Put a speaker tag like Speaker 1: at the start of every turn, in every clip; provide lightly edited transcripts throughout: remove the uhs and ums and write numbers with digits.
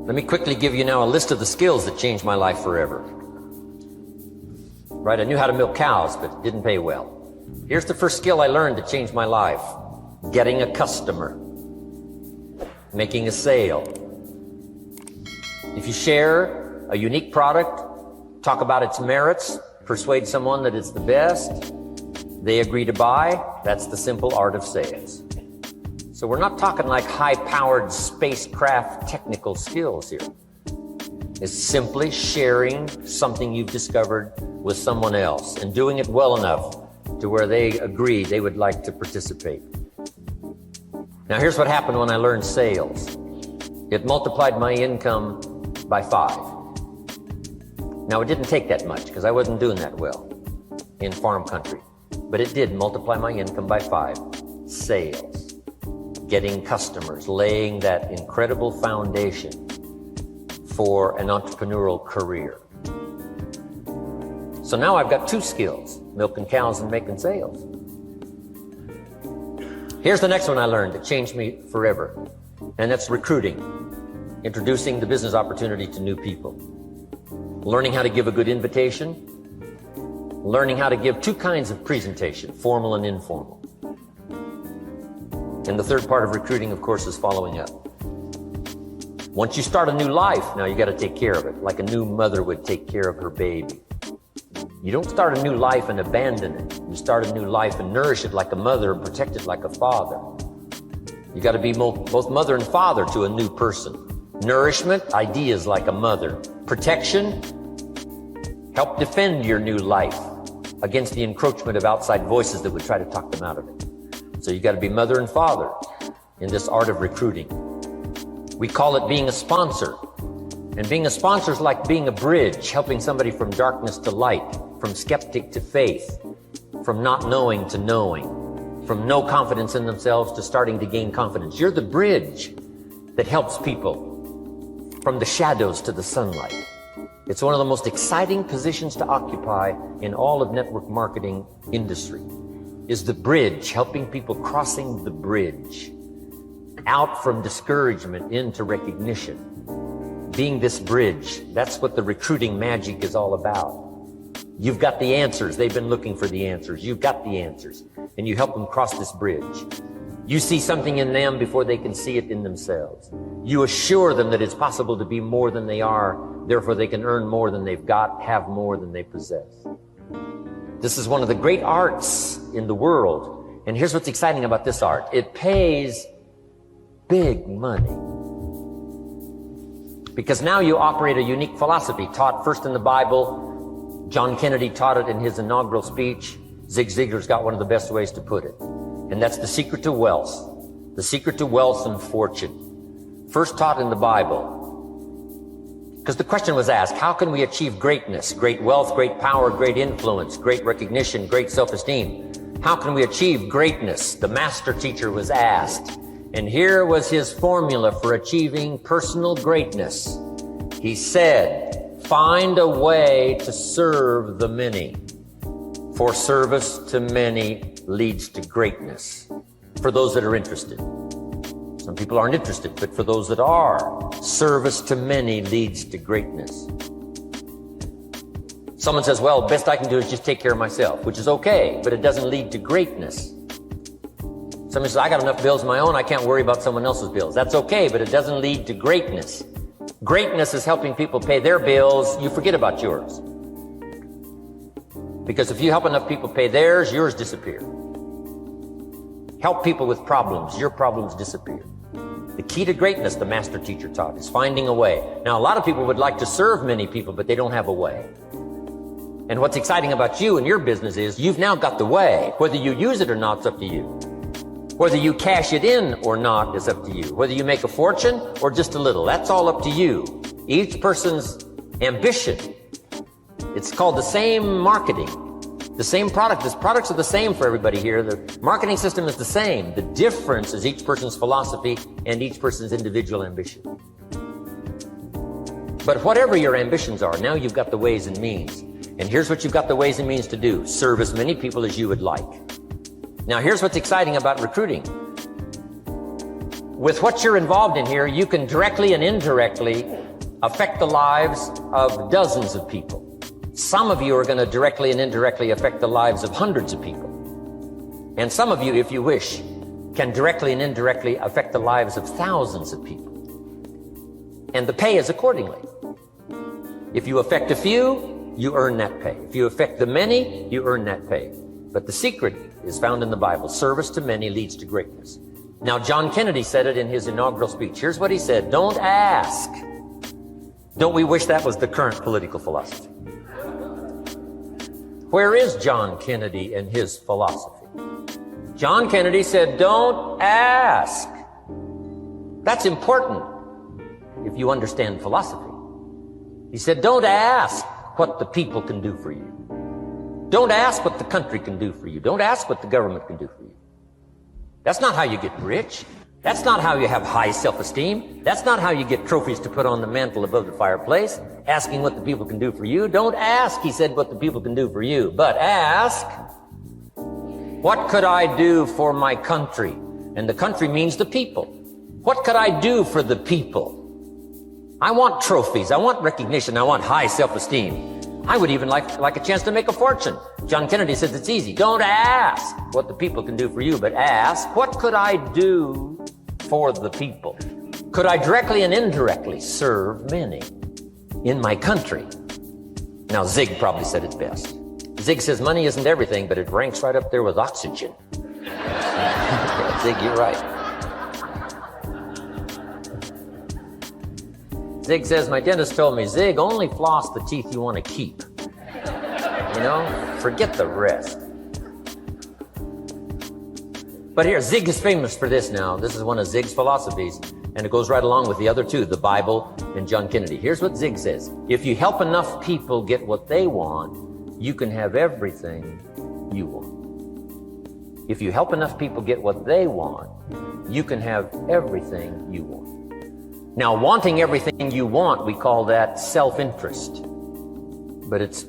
Speaker 1: Let me quickly give you now a list of the skills that changed my life forever. Right, I knew how to milk cows, but it didn't pay well. Here's the first skill I learned that changed my life. Getting a customer. Making a sale. If you share a unique product, talk about its merits, persuade someone that it's the best, they agree to buy, that's the simple art of sales. So we're not talking like high-powered spacecraft technical skills here. It's simply sharing something you've discovered with someone else and doing it well enough to where they agree they would like to participate. Now here's what happened when I learned sales. It multiplied my income by 5. Now it didn't take that much because I wasn't doing that well in farm country, but it did multiply my income by 5. Sales. Getting customers, laying that incredible foundation for an entrepreneurial career. So now I've got 2 skills, milking cows and making sales. Here's the next one I learned that changed me forever, and that's recruiting, introducing the business opportunity to new people, learning how to give a good invitation, learning how to give 2 kinds of presentation, formal and informal. And the third part of recruiting, of course, is following up. Once you start a new life, now you got to take care of it, like a new mother would take care of her baby. You don't start a new life and abandon it. You start a new life and nourish it like a mother and protect it like a father. You got to be both mother and father to a new person. Nourishment, ideas like a mother. Protection, help defend your new life against the encroachment of outside voices that would try to talk them out of it. So you got to be mother and father in this art of recruiting. We call it being a sponsor. And being a sponsor is like being a bridge, helping somebody from darkness to light, from skeptic to faith, from not knowing to knowing, from no confidence in themselves to starting to gain confidence. You're the bridge that helps people from the shadows to the sunlight. It's one of the most exciting positions to occupy in all of network marketing industry, is the bridge, helping people crossing the bridge out from discouragement into recognition. Being this bridge, that's what the recruiting magic is all about. You've got the answers. They've been looking for the answers. You've got the answers, and you help them cross this bridge. You see something in them before they can see it in themselves. You assure them that it's possible to be more than they are, therefore they can earn more than they've got, have more than they possess. This is one of the great arts in the world. And here's what's exciting about this art. It pays big money. Because now you operate a unique philosophy taught first in the Bible. John Kennedy taught it in his inaugural speech. Zig Ziglar's got one of the best ways to put it. And that's the secret to wealth. The secret to wealth and fortune. First taught in the Bible. Because the question was asked, how can we achieve greatness, great wealth, great power, great influence, great recognition, great self-esteem? How can we achieve greatness? The master teacher was asked. And here was his formula for achieving personal greatness. He said, find a way to serve the many. For service to many leads to greatness. For those that are interested. Some people aren't interested, but for those that are, service to many leads to greatness. Someone says, well, best I can do is just take care of myself, which is okay, but it doesn't lead to greatness. Somebody says, I got enough bills of my own, I can't worry about someone else's bills. That's okay, but it doesn't lead to greatness. Greatness is helping people pay their bills, you forget about yours. Because if you help enough people pay theirs, yours disappear. Help people with problems, your problems disappear. The key to greatness, the master teacher taught, is finding a way. Now, a lot of people would like to serve many people, but they don't have a way. And what's exciting about you and your business is you've now got the way. Whether you use it or not, it's up to you. Whether you cash it in or not is up to you. Whether you make a fortune or just a little, that's all up to you. Each person's ambition. It's called the same marketing. The same product. The products are the same for everybody here. The marketing system is the same. The difference is each person's philosophy and each person's individual ambition. But whatever your ambitions are, now you've got the ways and means. And here's what you've got the ways and means to do. Serve as many people as you would like. Now here's what's exciting about recruiting. with what you're involved in here, you can directly and indirectly affect the lives of dozens of people. Some of you are going to directly and indirectly affect the lives of hundreds of people. And some of you, if you wish, can directly and indirectly affect the lives of thousands of people. And the pay is accordingly. If you affect a few, you earn that pay. If you affect the many, you earn that pay. But the secret is found in the Bible. Service to many leads to greatness. Now, John Kennedy said it in his inaugural speech. Here's what he said: don't ask. Don't we wish that was the current political philosophy? Where is John Kennedy and his philosophy? John Kennedy said, don't ask. That's important if you understand philosophy. He said, don't ask what the people can do for you. Don't ask what the country can do for you. Don't ask what the government can do for you. That's not how you get rich. That's not how you have high self-esteem. That's not how you get trophies to put on the mantle above the fireplace, asking what the people can do for you. Don't ask, he said, what the people can do for you, but ask, what could I do for my country? And the country means the people. What could I do for the people? I want trophies. I want recognition. I want high self-esteem. I would even like a chance to make a fortune. John Kennedy says it's easy. Don't ask what the people can do for you, but ask, what could I do for the people? Could I directly and indirectly serve many in my country? Now, Zig probably said it best. Zig says money isn't everything, but it ranks right up there with oxygen. Zig, you're right. Zig says, my dentist told me, Zig, only floss the teeth you want to keep. You know, forget the rest. But here, Zig is famous for this now. This is one of Zig's philosophies, and it goes right along with the other two, the Bible and John Kennedy. Here's what Zig says. If you help enough people get what they want, you can have everything you want. If you help enough people get what they want, you can have everything you want. Now, wanting everything you want, we call that self-interest. But it's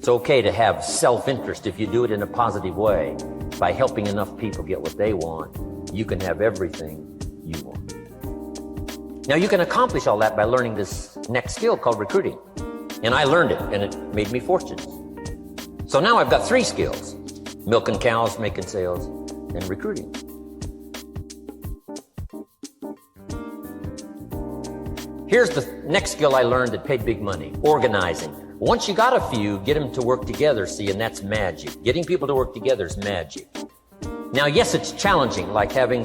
Speaker 1: okay to have self-interest if you do it in a positive way. By helping enough people get what they want, you can have everything you want. Now, you can accomplish all that by learning this next skill called recruiting. And I learned it, and it made me fortunate. So now I've got 3 skills: milking cows, making sales, and recruiting. Here's the next skill I learned that paid big money: organizing. Once you got a few, get them to work together, see, and that's magic. Getting people to work together is magic. Now, yes, it's challenging, like having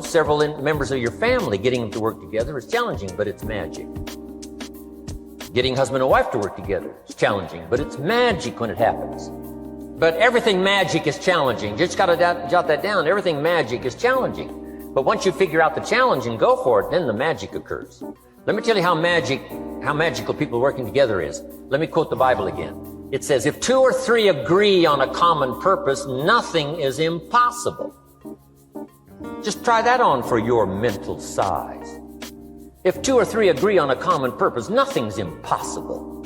Speaker 1: several members of your family, getting them to work together is challenging, but it's magic. Getting husband and wife to work together is challenging, but it's magic when it happens. But everything magic is challenging. Just got to jot that down. Everything magic is challenging. But once you figure out the challenge and go for it, then the magic occurs. Let me tell you how magical people working together is. Let me quote the Bible again. It says, if 2 or 3 agree on a common purpose, nothing is impossible. Just try that on for your mental size. If 2 or 3 agree on a common purpose, nothing's impossible.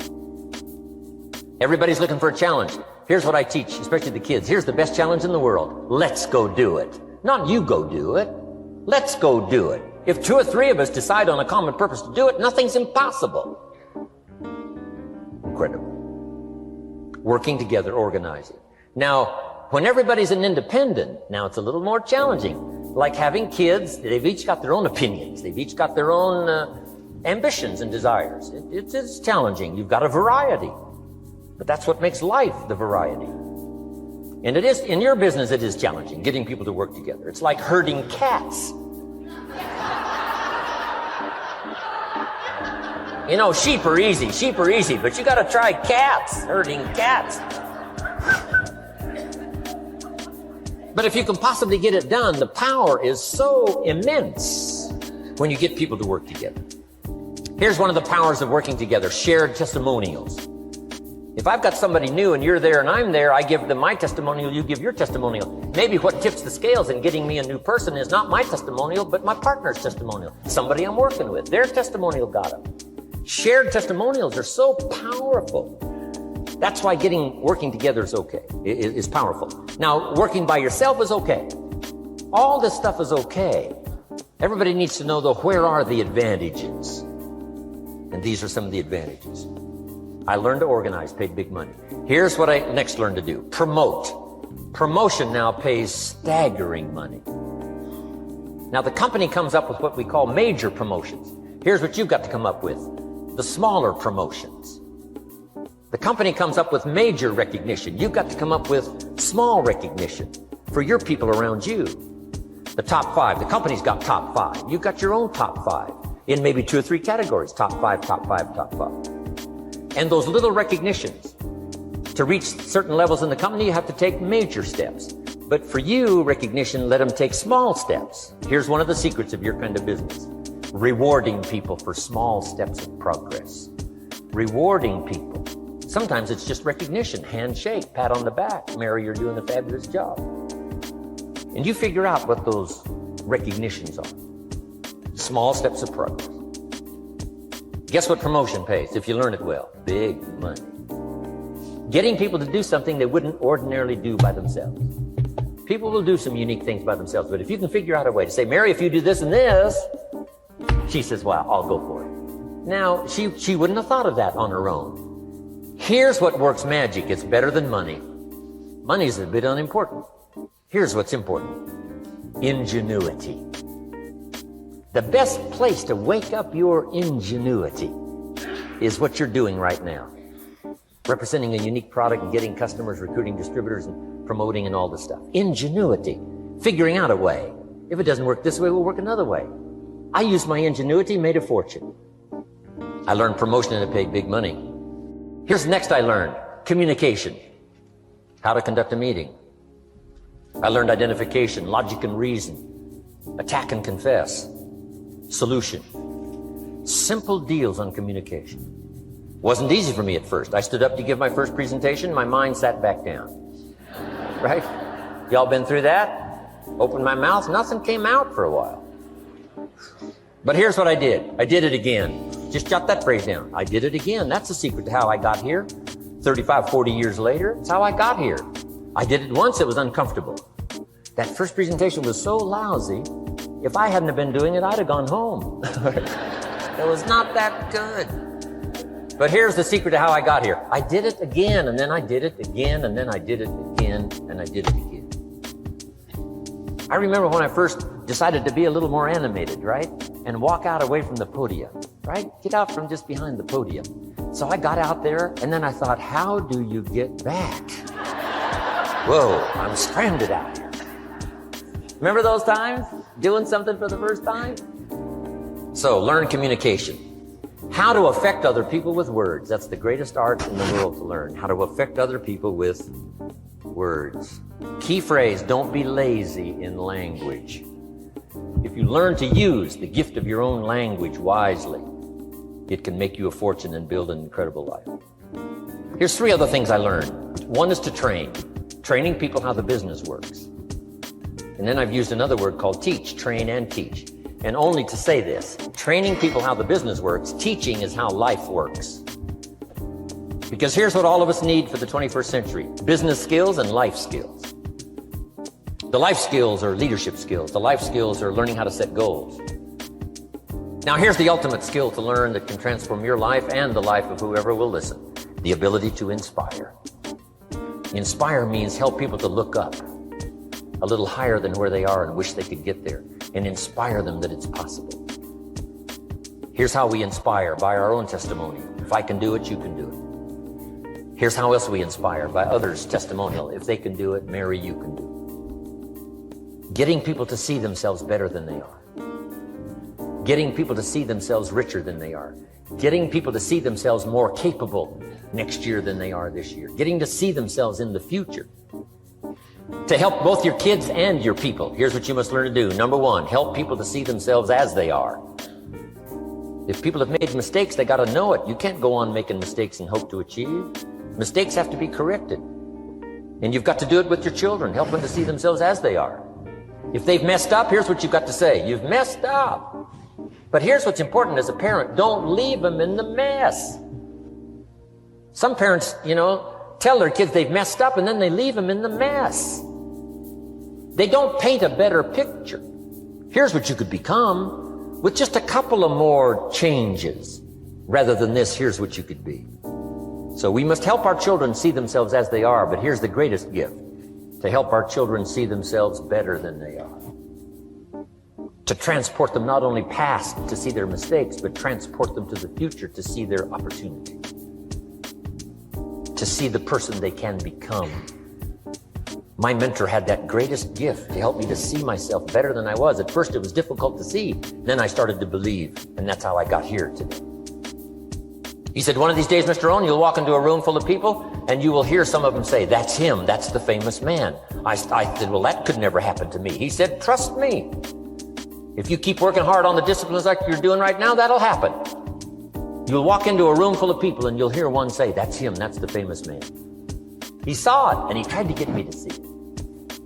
Speaker 1: Everybody's looking for a challenge. Here's what I teach, especially the kids. Here's the best challenge in the world. Let's go do it. Not you go do it. Let's go do it. If 2 or 3 of us decide on a common purpose to do it, nothing's impossible. Incredible. Working together, organizing. Now, when everybody's an independent, now it's a little more challenging. Like having kids, they've each got their own opinions. They've each got their own ambitions and desires. It's challenging. You've got a variety. But that's what makes life, the variety. And it is, in your business, it is challenging, getting people to work together. It's like herding cats. You know, sheep are easy, but you got to try cats, herding cats. But if you can possibly get it done, the power is so immense when you get people to work together. Here's one of the powers of working together: shared testimonials. If I've got somebody new and you're there and I'm there, I give them my testimonial, you give your testimonial. Maybe what tips the scales in getting me a new person is not my testimonial, but my partner's testimonial. Somebody I'm working with, their testimonial got them. Shared testimonials are so powerful. That's why working together is okay, is powerful. Now, working by yourself is okay. All this stuff is okay. Everybody needs to know, though, where are the advantages? And these are some of the advantages. I learned to organize, paid big money. Here's what I next learned to do. Promote. Promotion now pays staggering money. Now, the company comes up with what we call major promotions. Here's what you've got to come up with. The smaller promotions. The company comes up with major recognition. You've got to come up with small recognition for your people around you. The top 5. The company's got top 5. You've got your own top 5 in maybe 2 or 3 categories. Top 5, top 5, top 5. And those little recognitions, to reach certain levels in the company, you have to take major steps. But for you, recognition, let them take small steps. Here's one of the secrets of your kind of business. Rewarding people for small steps of progress. Rewarding people. Sometimes it's just recognition, handshake, pat on the back. Mary, you're doing a fabulous job. And you figure out what those recognitions are. Small steps of progress. Guess what promotion pays if you learn it well? Big money. Getting people to do something they wouldn't ordinarily do by themselves. People will do some unique things by themselves, but if you can figure out a way to say, Mary, if you do this and this, she says, well, I'll go for it. Now, she wouldn't have thought of that on her own. Here's what works magic. It's better than money. Money's a bit unimportant. Here's what's important. Ingenuity. The best place to wake up your ingenuity is what you're doing right now. Representing a unique product and getting customers, recruiting distributors, and promoting and all this stuff. Ingenuity. Figuring out a way. If it doesn't work this way, we'll work another way. I used my ingenuity, made a fortune. I learned promotion and it paid big money. Here's next I learned. Communication. How to conduct a meeting. I learned identification, logic and reason, attack and confess, solution. Simple deals on communication. Wasn't easy for me at first. I stood up to give my first presentation, my mind sat back down. Right? Y'all been through that? Opened my mouth, nothing came out for a while. But here's what I did. I did it again. Just jot that phrase down. I did it again. That's the secret to how I got here. 35, 40 years later, it's how I got here. I did it once, it was uncomfortable. That first presentation was so lousy, if I hadn't have been doing it, I'd have gone home. It was not that good. But here's the secret to how I got here. I did it again, and then I did it again, and then I did it again, and I did it again. I remember when I first decided to be a little more animated, right? And walk out away from the podium, right? Get out from just behind the podium. So I got out there, and then I thought, how do you get back? Whoa, I'm stranded out here. Remember those times? Doing something for the first time? So, learn communication. How to affect other people with words. That's the greatest art in the world to learn. How to affect other people with words. Key phrase, don't be lazy in language. If you learn to use the gift of your own language wisely, it can make you a fortune and build an incredible life. Here's 3 other things I learned. One is to train. Training people how the business works. And then I've used another word called teach, train and teach. And only to say this, training people how the business works, teaching is how life works. Because here's what all of us need for the 21st century, business skills and life skills. The life skills are leadership skills. The life skills are learning how to set goals. Now here's the ultimate skill to learn that can transform your life and the life of whoever will listen. The ability to inspire. Inspire means help people to look up a little higher than where they are and wish they could get there, and inspire them that it's possible. Here's how we inspire, by our own testimony. If I can do it, you can do it. Here's how else we inspire, by others' testimonial. If they can do it, Mary, you can do it. Getting people to see themselves better than they are. Getting people to see themselves richer than they are. Getting people to see themselves more capable next year than they are this year. Getting to see themselves in the future. To help both your kids and your people, here's what you must learn to do. Number 1, help people to see themselves as they are. If people have made mistakes, they got to know it. You can't go on making mistakes and hope to achieve. Mistakes have to be corrected. And you've got to do it with your children. Help them to see themselves as they are. If they've messed up, here's what you've got to say. You've messed up. But here's what's important as a parent. Don't leave them in the mess. Some parents, tell their kids they've messed up and then they leave them in the mess. They don't paint a better picture. Here's what you could become with just a couple of more changes. Rather than this, here's what you could be. So we must help our children see themselves as they are, but here's the greatest gift: to help our children see themselves better than they are. To transport them not only past to see their mistakes, but transport them to the future to see their opportunity. To see the person they can become. My mentor had that greatest gift to help me to see myself better than I was. At first it was difficult to see. Then I started to believe, and that's how I got here today. He said, one of these days, Mr. Rohn, you'll walk into a room full of people and you will hear some of them say, that's him, that's the famous man. I said, well, that could never happen to me. He said, trust me. If you keep working hard on the disciplines like you're doing right now, that'll happen. You'll walk into a room full of people and you'll hear one say, that's him, that's the famous man. He saw it and he tried to get me to see it.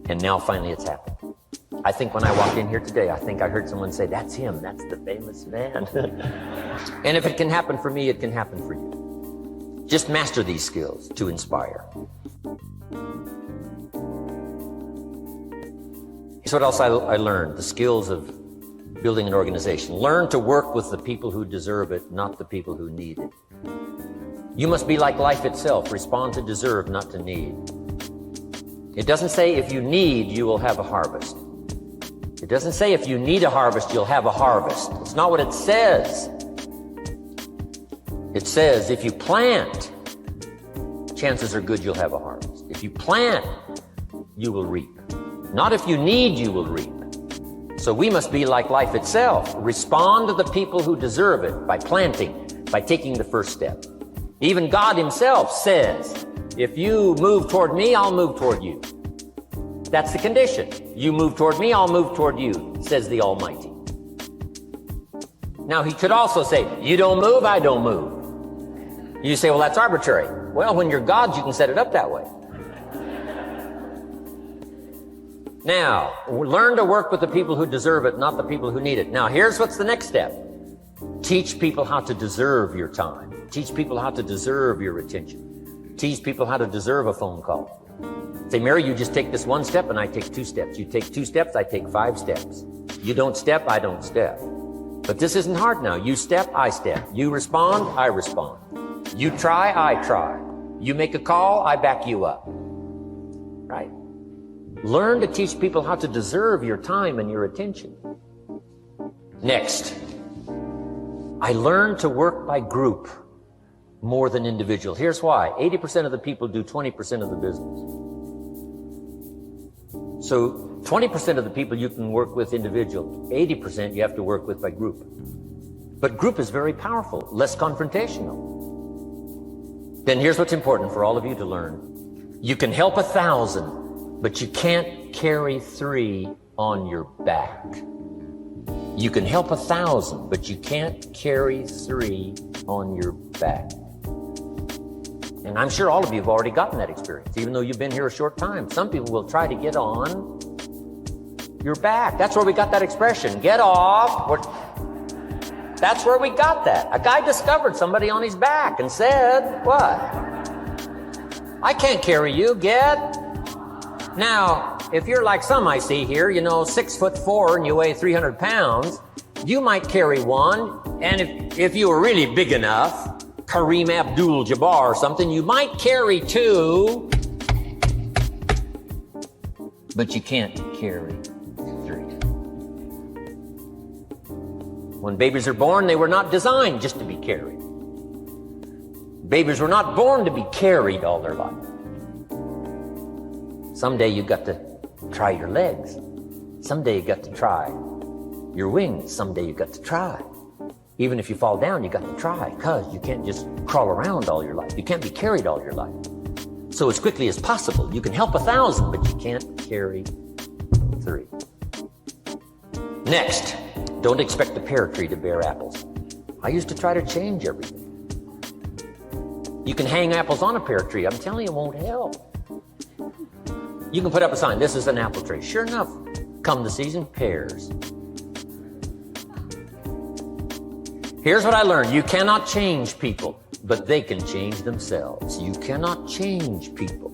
Speaker 1: And now finally it's happened. I think when I walked in here today, I think I heard someone say, that's him, that's the famous man. And if it can happen for me, it can happen for you. Just master these skills to inspire. Here's what else I learned: the skills of building an organization. Learn to work with the people who deserve it, not the people who need it. You must be like life itself. Respond to deserve, not to need. It doesn't say if you need, you will have a harvest. It doesn't say if you need a harvest, you'll have a harvest. It's not what it says. It says if you plant, chances are good you'll have a harvest. If you plant, you will reap. Not if you need, you will reap. So we must be like life itself. Respond to the people who deserve it by planting, by taking the first step. Even God himself says, if you move toward me, I'll move toward you. That's the condition. You move toward me, I'll move toward you, says the Almighty. Now, he could also say, you don't move, I don't move. You say, well, that's arbitrary. Well, when you're God, you can set it up that way. Now, learn to work with the people who deserve it, not the people who need it. Now, here's what's the next step. Teach people how to deserve your time. Teach people how to deserve your attention. Teach people how to deserve a phone call. Say, Mary, you just take this one step and I take 2 steps. You take 2 steps, I take 5 steps. You don't step, I don't step. But this isn't hard now. You step, I step. You respond, I respond. You try, I try. You make a call, I back you up. Right? Learn to teach people how to deserve your time and your attention. Next, I learned to work by group more than individual. Here's why. 80% of the people do 20% of the business. So 20% of the people you can work with individual, 80% you have to work with by group. But group is very powerful, less confrontational. Then here's what's important for all of you to learn. You can help 1,000, but you can't carry 3 on your back. You can help 1,000, but you can't carry 3 on your back. And I'm sure all of you have already gotten that experience, even though you've been here a short time. Some people will try to get on your back. That's where we got that expression, get off. That's where we got that. A guy discovered somebody on his back and said, what? I can't carry you, get. Now, if you're like some I see here, 6'4" and you weigh 300 pounds, you might carry one. And if you were really big enough, Kareem Abdul-Jabbar or something, you might carry 2, but you can't carry 3. When babies are born, they were not designed just to be carried. Babies were not born to be carried all their life. Someday you got to try your legs. Someday you got to try your wings. Someday you got to try. Even if you fall down, you got to try, because you can't just crawl around all your life. You can't be carried all your life. So as quickly as possible, you can help 1,000, but you can't carry 3. Next, don't expect a pear tree to bear apples. I used to try to change everything. You can hang apples on a pear tree. I'm telling you, it won't help. You can put up a sign, this is an apple tree. Sure enough, come the season, pears. Here's what I learned. You cannot change people, but they can change themselves. You cannot change people,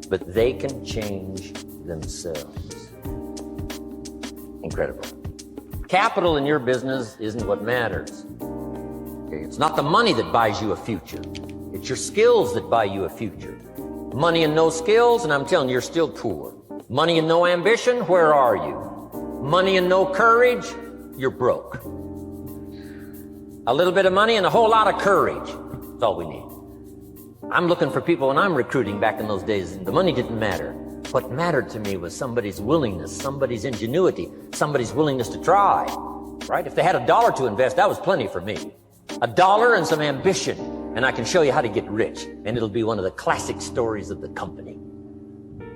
Speaker 1: but they can change themselves. Incredible. capital in your business isn't what matters. Okay? It's not the money that buys you a future. It's your skills that buy you a future. Money and no skills, and I'm telling you, you're still poor. Money and no ambition, where are you? Money and no courage, you're broke. A little bit of money and a whole lot of courage. That's all we need. I'm looking for people when I'm recruiting back in those days. The money didn't matter. What mattered to me was somebody's willingness, somebody's ingenuity, somebody's willingness to try, right? If they had $1 to invest, that was plenty for me. $1 and some ambition, and I can show you how to get rich. And it'll be one of the classic stories of the company.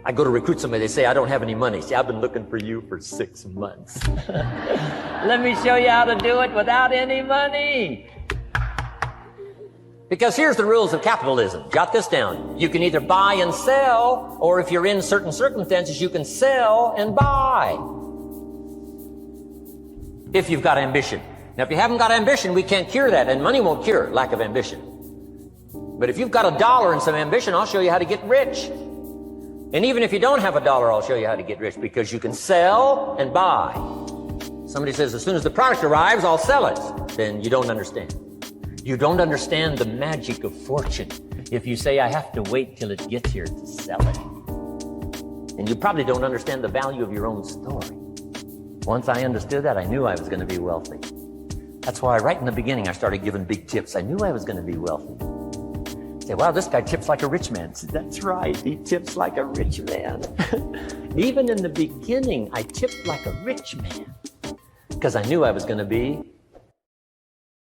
Speaker 1: I go to recruit somebody, they say, I don't have any money. See, I've been looking for you for 6 months. Let me show you how to do it without any money. Because here's the rules of capitalism. Jot this down. You can either buy and sell, or if you're in certain circumstances, you can sell and buy. If you've got ambition. Now, if you haven't got ambition, we can't cure that, and money won't cure lack of ambition. But if you've got $1 and some ambition, I'll show you how to get rich. And even if you don't have $1, I'll show you how to get rich, because you can sell and buy. Somebody says, as soon as the product arrives, I'll sell it. Then you don't understand. You don't understand the magic of fortune if you say, I have to wait till it gets here to sell it. And you probably don't understand the value of your own story. Once I understood that, I knew I was going to be wealthy. That's why right in the beginning, I started giving big tips. I knew I was going to be wealthy. Say, wow, this guy tips like a rich man. Say, that's right, he tips like a rich man. Even in the beginning, I tipped like a rich man because I knew I was going to be